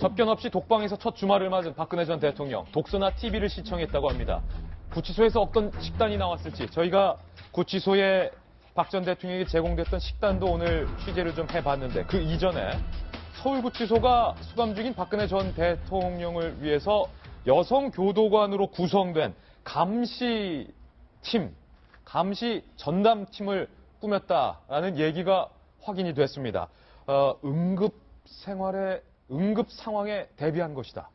접견 없이 독방에서 첫 주말을 맞은 박근혜 전 대통령. 독서나 TV를 시청했다고 합니다. 구치소에서 어떤 식단이 나왔을지 저희가 구치소에 박 전 대통령에게 제공됐던 식단도 오늘 취재를 좀 해봤는데 그 이전에 서울구치소가 수감 중인 박근혜 전 대통령을 위해서 여성 교도관으로 구성된 감시 전담팀을 꾸몄다라는 얘기가 확인이 됐습니다. 응급 상황에 대비한 것이다.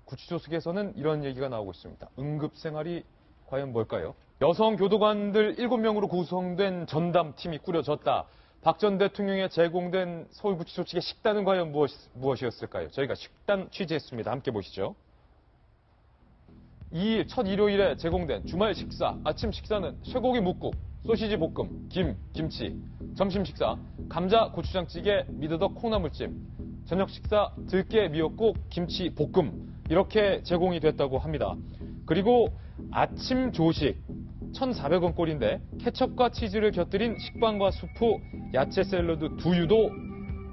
구치소 측에서는 이런 얘기가 나오고 있습니다. 응급 생활이 과연 뭘까요? 여성 교도관들 7명으로 구성된 전담팀이 꾸려졌다. 박 전 대통령에 제공된 서울구치소 측의 식단은 과연 무엇이었을까요? 저희가 식단 취재했습니다. 함께 보시죠. 2일 첫 일요일에 제공된 주말 식사, 아침 식사는 쇠고기 묵국, 소시지 볶음, 김치, 점심 식사, 감자 고추장찌개, 미더덕 콩나물찜, 저녁 식사, 들깨 미역국, 김치 볶음 이렇게 제공이 됐다고 합니다. 그리고 아침 조식 1,400원 꼴인데 케첩과 치즈를 곁들인 식빵과 수프, 야채 샐러드, 두유도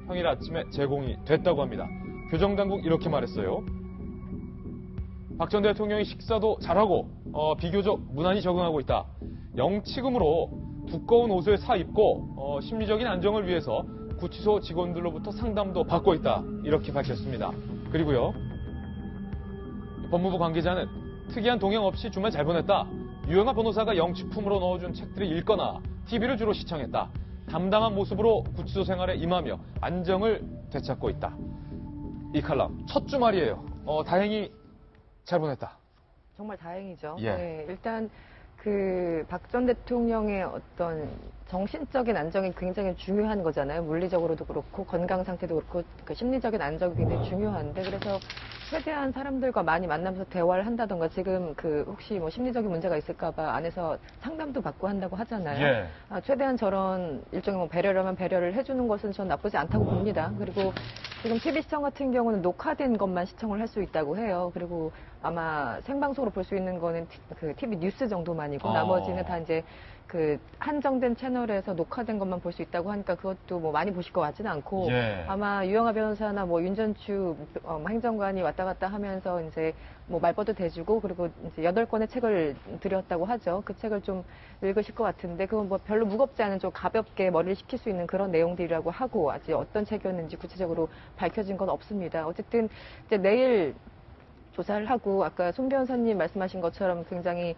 평일 아침에 제공이 됐다고 합니다. 교정당국 이렇게 말했어요. 박 전 대통령이 식사도 잘하고 비교적 무난히 적응하고 있다. 영치금으로 두꺼운 옷을 사 입고 심리적인 안정을 위해서 구치소 직원들로부터 상담도 받고 있다. 이렇게 밝혔습니다. 그리고요. 법무부 관계자는 특이한 동행 없이 주말 잘 보냈다. 유영하 변호사가 영취품으로 넣어준 책들을 읽거나 TV를 주로 시청했다. 담당한 모습으로 구치소 생활에 임하며 안정을 되찾고 있다. 이 칼럼 첫 주말이에요. 다행히 잘 보냈다. 정말 다행이죠. 예. 네, 일단 그 박 전 대통령의 어떤 정신적인 안정이 굉장히 중요한 거잖아요. 물리적으로도 그렇고 건강 상태도 그렇고 그 심리적인 안정이 굉장히 중요한데 그래서 최대한 사람들과 많이 만나면서 대화를 한다던가 지금 그 혹시 뭐 심리적인 문제가 있을까봐 안에서 상담도 받고 한다고 하잖아요. 예. 최대한 저런 일종의 뭐 배려라면 배려를 해주는 것은 전 나쁘지 않다고 봅니다. 그리고 지금 TV 시청 같은 경우는 녹화된 것만 시청을 할 수 있다고 해요. 그리고 아마 생방송으로 볼 수 있는 거는 그 TV 뉴스 정도만이고 나머지는 다 이제 그 한정된 채널에서 녹화된 것만 볼 수 있다고 하니까 그것도 뭐 많이 보실 것 같지는 않고 예. 아마 유영하 변호사나 뭐 윤전추 행정관이 왔다 갔다 하면서 이제 뭐 말벗도 대주고 그리고 이제 8권의 책을 드렸다고 하죠. 그 책을 좀 읽으실 것 같은데 그건 뭐 별로 무겁지 않은 좀 가볍게 머리를 식힐 수 있는 그런 내용들이라고 하고 아직 어떤 책이었는지 구체적으로 밝혀진 건 없습니다. 어쨌든 이제 내일 조사를 하고 아까 손 변호사님 말씀하신 것처럼 굉장히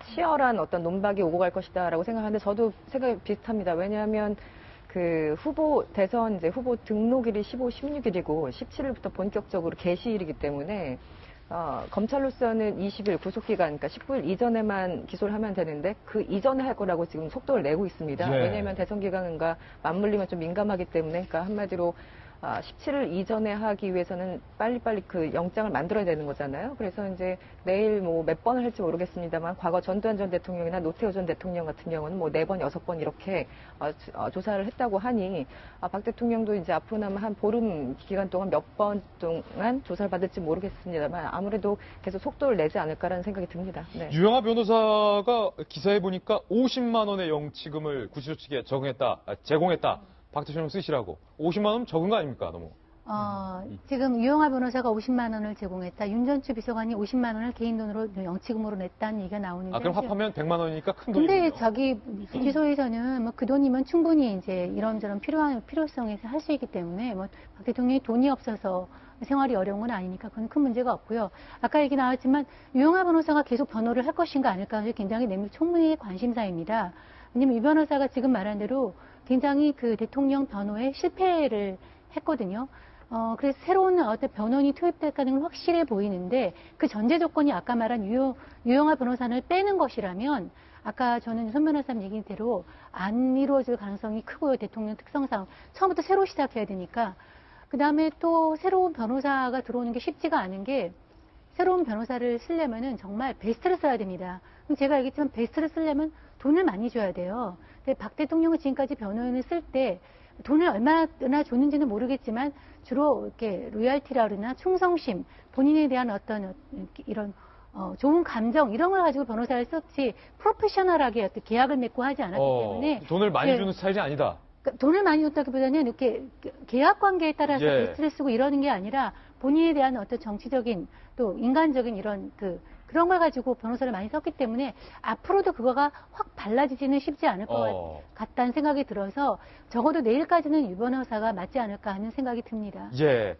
치열한 어떤 논박이 오고 갈 것이다라고 생각하는데 저도 생각이 비슷합니다. 왜냐하면 그 대선 이제 후보 등록일이 15, 16일이고 17일부터 본격적으로 개시일이기 때문에 검찰로서는 20일 구속기간, 그러니까 19일 이전에만 기소를 하면 되는데 그 이전에 할 거라고 지금 속도를 내고 있습니다. 예. 왜냐하면 대선 기간과 맞물리면 좀 민감하기 때문에, 그러니까 한마디로 17일 이전에 하기 위해서는 빨리빨리 그 영장을 만들어야 되는 거잖아요. 그래서 이제 내일 뭐 몇 번을 할지 모르겠습니다만 과거 전두환 전 대통령이나 노태우 전 대통령 같은 경우는 뭐 4번, 6번 이렇게 조사를 했다고 하니 박 대통령도 이제 앞으로 남은 한 보름 기간 동안 몇 번 동안 조사를 받을지 모르겠습니다만 아무래도 계속 속도를 내지 않을까라는 생각이 듭니다. 네. 유영하 변호사가 기사에 보니까 50만 원의 영치금을 구치소 측에 제공했다. 박 대통령 쓰시라고. 50만 원 적은 거 아닙니까, 너무? 지금 유영하 변호사가 50만 원을 제공했다. 윤전추 비서관이 50만 원을 개인 돈으로 영치금으로 냈다는 얘기가 나오는데. 그럼 합하면 100만 원이니까 큰 돈이죠. 근데 저기 구치소에서는 뭐 그 돈이면 충분히 이제 이런저런 필요성에서 할 수 있기 때문에 뭐 박 대통령이 돈이 없어서 생활이 어려운 건 아니니까 그건 큰 문제가 없고요. 아까 얘기 나왔지만 유영하 변호사가 계속 변호를 할 것인가 아닐까 굉장히 총무의 관심사입니다. 왜냐면 이 변호사가 지금 말한 대로 굉장히 그 대통령 변호에 실패를 했거든요. 그래서 새로운 어떤 변호인이 투입될까는 건 확실해 보이는데 그 전제 조건이 아까 말한 유영하 변호사를 빼는 것이라면 아까 저는 손 변호사님 얘기한 대로 안 이루어질 가능성이 크고요. 대통령 특성상 처음부터 새로 시작해야 되니까 그 다음에 또 새로운 변호사가 들어오는 게 쉽지가 않은 게 새로운 변호사를 쓰려면은 정말 베스트를 써야 됩니다. 그럼 제가 얘기했지만 베스트를 쓰려면 돈을 많이 줘야 돼요. 근데 박 대통령은 지금까지 변호인을 쓸 때 돈을 얼마나 줬는지는 모르겠지만 주로 이렇게 로열티라 그러나 충성심, 본인에 대한 어떤 이런 좋은 감정 이런 걸 가지고 변호사를 썼지 프로페셔널하게 어떤 계약을 맺고 하지 않았기 때문에 돈을 많이 주는 스타일이 아니다. 그러니까 돈을 많이 줬다기보다는 이렇게 계약 관계에 따라서 예. 베스트를 쓰고 이러는 게 아니라 본인에 대한 어떤 정치적인 또 인간적인 이런 그런 걸 가지고 변호사를 많이 썼기 때문에 앞으로도 그거가 확 달라지지는 쉽지 않을 것 같다는 생각이 들어서 적어도 내일까지는 유 변호사가 맞지 않을까 하는 생각이 듭니다. 예.